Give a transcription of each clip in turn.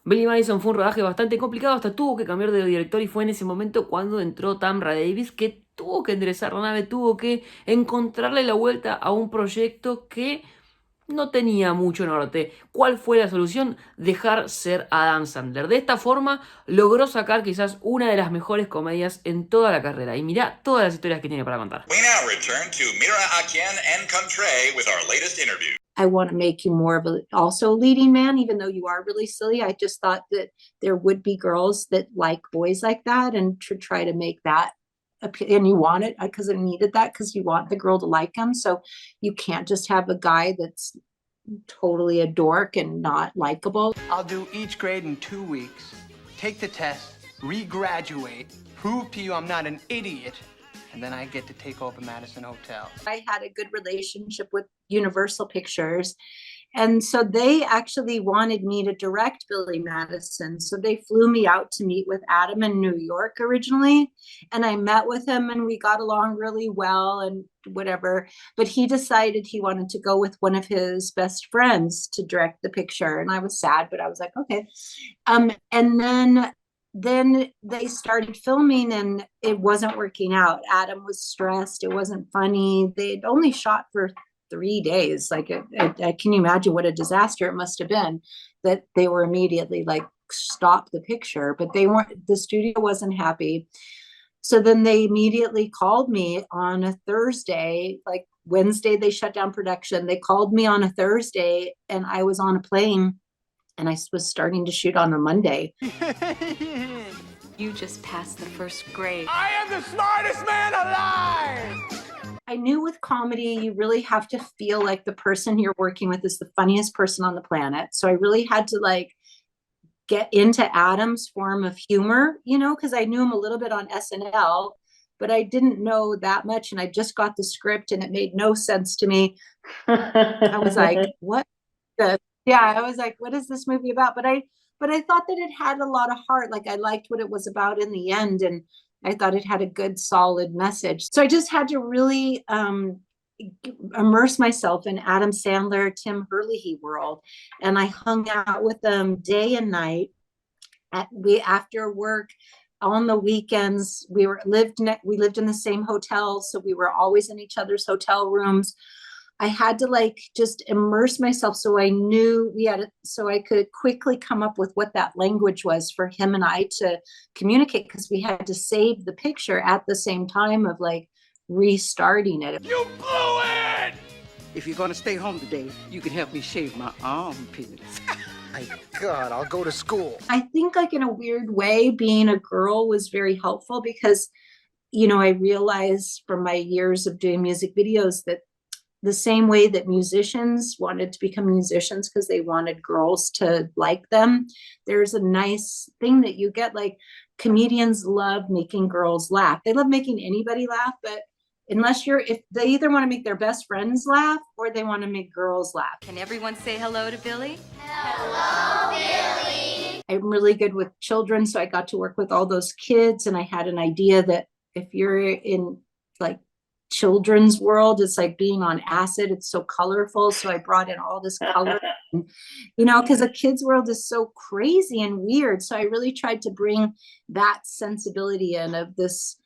Billy Madison fue un rodaje bastante complicado, hasta tuvo que cambiar de director y fue en ese momento cuando entró Tamra Davis, que tuvo que enderezar la nave, tuvo que encontrarle la vuelta a un proyecto que no tenía mucho norte. ¿Cuál fue la solución? Dejar ser Adam Sandler. De esta forma logró sacar quizás una de las mejores comedias en toda la carrera. Y mirá todas las historias que tiene para contar. We now return to Mira Akien and Contre with our latest interview. I want to make you more of a also leading man, even though you are really silly. I just thought that there would be girls that like boys like that, and to try to make that and you want it because I needed that because you want the girl to like him. So you can't just have a guy that's totally a dork and not likable. I'll do each grade in 2 weeks, take the test, regraduate, prove to you I'm not an idiot, and then I get to take over Madison Hotel. I had a good relationship with Universal Pictures. And so they actually wanted me to direct Billy Madison. So they flew me out to meet with Adam in New York originally. And I met with him and we got along really well and whatever. But he decided he wanted to go with one of his best friends to direct the picture. And I was sad, but I was like, okay. And then they started filming and it wasn't working out. Adam was stressed. It wasn't funny. They'd only shot for 3 days. Like, I can you imagine what a disaster it must have been that they were immediately like, stop the picture, but they weren't, the studio wasn't happy. So then they immediately called me on a Thursday, like Wednesday, they shut down production. They called me on a Thursday and I was on a plane and I was starting to shoot on a Monday. You just passed the first grade. I am the smartest man alive! I knew with comedy, you really have to feel like the person you're working with is the funniest person on the planet. So I really had to like get into Adam's form of humor, you know, because I knew him a little bit on SNL, but I didn't know that much. And I just got the script and it made no sense to me. I was like, what? Yeah, I was like, what is this movie about? But I thought that it had a lot of heart. Like I liked what it was about in the end. And I thought it had a good, solid message. So I just had to really immerse myself in Adam Sandler, Tim Herlihy world. And I hung out with them day and night. After work, on the weekends, we lived in the same hotel. So we were always in each other's hotel rooms. I had to like just immerse myself so I knew so I could quickly come up with what that language was for him and I to communicate, because we had to save the picture at the same time of like restarting it. You blew it! If you're gonna stay home today, you can help me shave my armpits. My God, I'll go to school. I think like in a weird way, being a girl was very helpful because, you know, I realized from my years of doing music videos that the same way that musicians wanted to become musicians because they wanted girls to like them, there's a nice thing that you get. Like comedians love making girls laugh. They love making anybody laugh, but if they either want to make their best friends laugh or they want to make girls laugh. Can everyone say hello to Billy? Hello, Billy. I'm really good with children, so I got to work with all those kids, and I had an idea that if you're in like children's world, it's like being on acid. It's so colorful. So I brought in all this color, you know, because a kid's world is so crazy and weird. So I really tried to bring that sensibility in of this,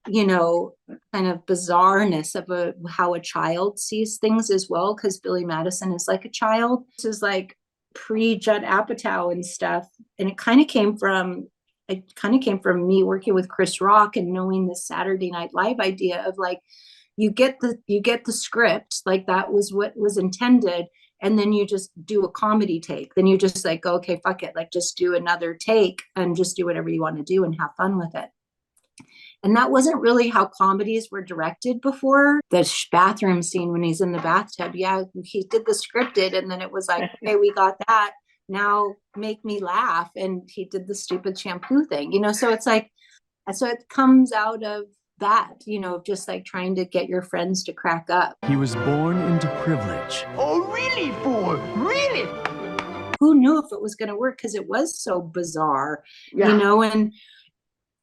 you know, kind of bizarreness of how a child sees things as well. Because Billy Madison is like a child. This is like pre-Judd Apatow and stuff. And it kind of came from me working with Chris Rock and knowing the Saturday Night Live idea of like, you get the script, like that was what was intended, and then you just do a comedy take. Then you just like, okay, fuck it, like just do another take and just do whatever you want to do and have fun with it. And that wasn't really how comedies were directed before. The bathroom scene when he's in the bathtub, yeah, he did the scripted, and then it was like, okay, we got that. Now make me laugh. And he did the stupid shampoo thing, you know? So it's like, so it comes out of that, you know, just like trying to get your friends to crack up. He was born into privilege. Oh, really, boy? Really? Who knew if it was going to work? Because it was so bizarre, you know, and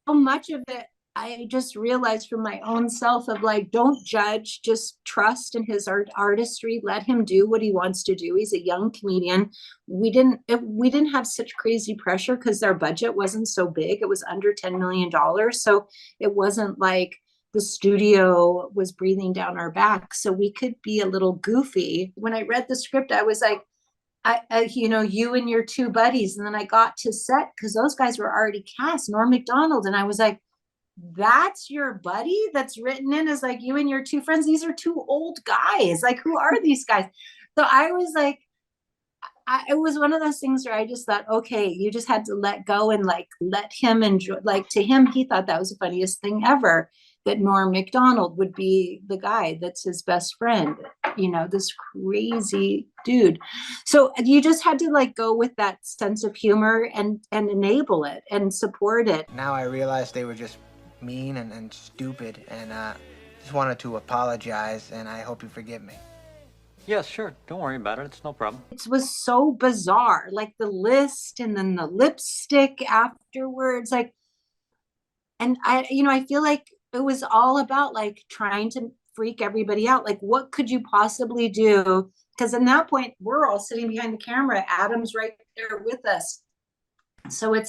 so much of it I just realized for my own self of like, don't judge, just trust in his artistry. Let him do what he wants to do. He's a young comedian. We didn't have such crazy pressure because our budget wasn't so big. It was under $10 million. So it wasn't like the studio was breathing down our back. So we could be a little goofy. When I read the script, I was like, you and your two buddies. And then I got to set because those guys were already cast, Norm Macdonald. And I was like, that's your buddy that's written in as like you and your two friends. These are two old guys. Like, who are these guys? So I was like, it was one of those things where I just thought, okay, you just had to let go and like let him enjoy. Like, to him, he thought that was the funniest thing ever, that Norm Macdonald would be the guy that's his best friend, this crazy dude. So you just had to like go with that sense of humor and enable it and support it. Now I realize they were just mean and stupid, and just wanted to apologize, and I hope you forgive me. Yes, sure. Don't worry about it. It's no problem. It was so bizarre, like the list and then the lipstick afterwards, like, and I feel like it was all about like trying to freak everybody out. Like, what could you possibly do? Because at that point, we're all sitting behind the camera. Adam's right there with us. So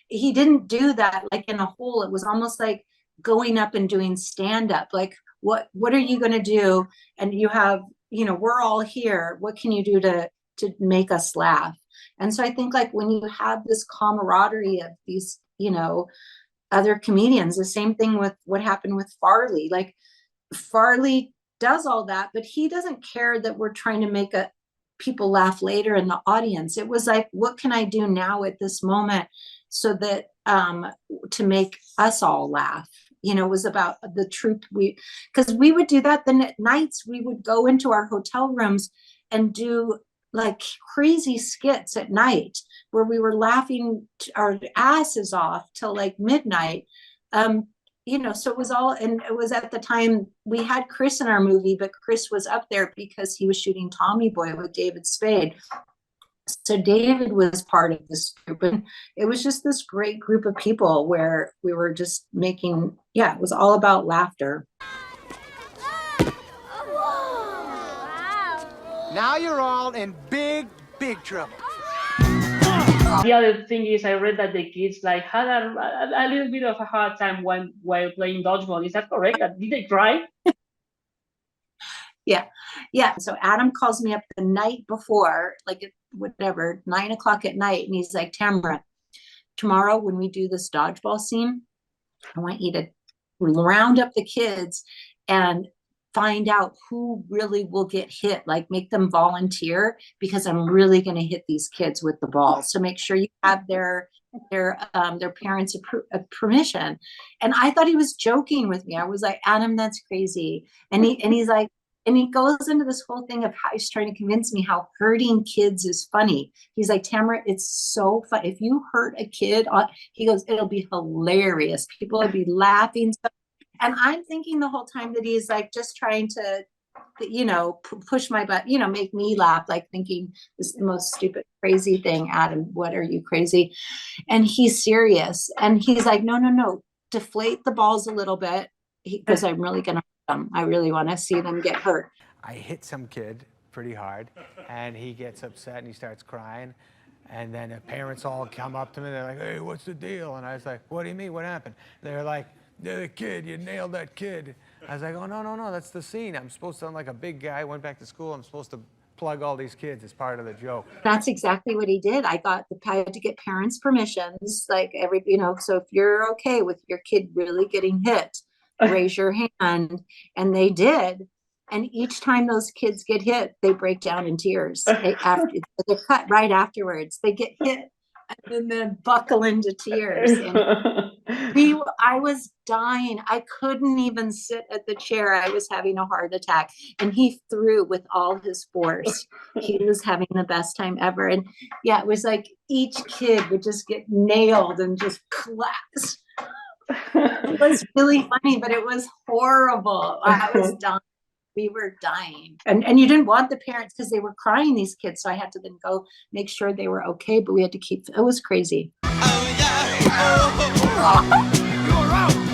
he didn't do that like in a hole. It was almost like going up and doing stand-up. Like, what are you going to do? And you have, we're all here. What can you do to make us laugh? And so I think like when you have this camaraderie of these, other comedians, the same thing with what happened with Farley. Like, Farley does all that, but he doesn't care that we're trying to make people laugh later in the audience. It was like, what can I do now at this moment so that to make us all laugh? It was about the truth. Because we would do that. Then at nights we would go into our hotel rooms and do like crazy skits at night where we were laughing our asses off till like midnight. So it was all, and it was at the time we had Chris in our movie, but Chris was up there because he was shooting Tommy Boy with David Spade. So David was part of this group, and it was just this great group of people where we were just making, it was all about laughter. Now you're all in big trouble. The other thing is, I read that the kids like had a little bit of a hard time while playing dodgeball. Is that correct? Did they cry? Yeah. So Adam calls me up the night before, like whatever, 9 o'clock at night. And he's like, Tamra, tomorrow when we do this dodgeball scene, I want you to round up the kids and find out who really will get hit, like make them volunteer, because I'm really going to hit these kids with the ball. So make sure you have their parents' permission. And I thought he was joking with me. I was like, Adam, that's crazy. And he's like, and he goes into this whole thing of how he's trying to convince me how hurting kids is funny. He's like, Tamra, it's so fun. If you hurt a kid, he goes, it'll be hilarious. People will be laughing. And I'm thinking the whole time that he's like just trying to, push my butt, make me laugh, like thinking this is the most stupid, crazy thing. Adam, what are you, crazy? And he's serious. And he's like, no, deflate the balls a little bit, because I'm really going to hurt them. I really want to see them get hurt. I hit some kid pretty hard, and he gets upset and he starts crying. And then the parents all come up to me. They're like, hey, what's the deal? And I was like, what do you mean? What happened? They're like, the kid, you nailed that kid. I was like, oh, no, that's the scene. I'm supposed to sound like a big guy, went back to school. I'm supposed to plug all these kids as part of the joke. That's exactly what he did. I had to get parents' permissions, like so if you're okay with your kid really getting hit, raise your hand. And they did. And each time those kids get hit, they break down in tears. They're cut right afterwards. They get hit and then buckle into tears. And I was dying. I couldn't even sit at the chair. I was having a heart attack. And he threw with all his force. He was having the best time ever. And it was like each kid would just get nailed and just collapse. It was really funny, but it was horrible. I was dying. We were dying. And you didn't want the parents because they were crying, these kids. So I had to then go make sure they were okay, but we had to keep, it was crazy. Oh, yeah. Oh, you're out.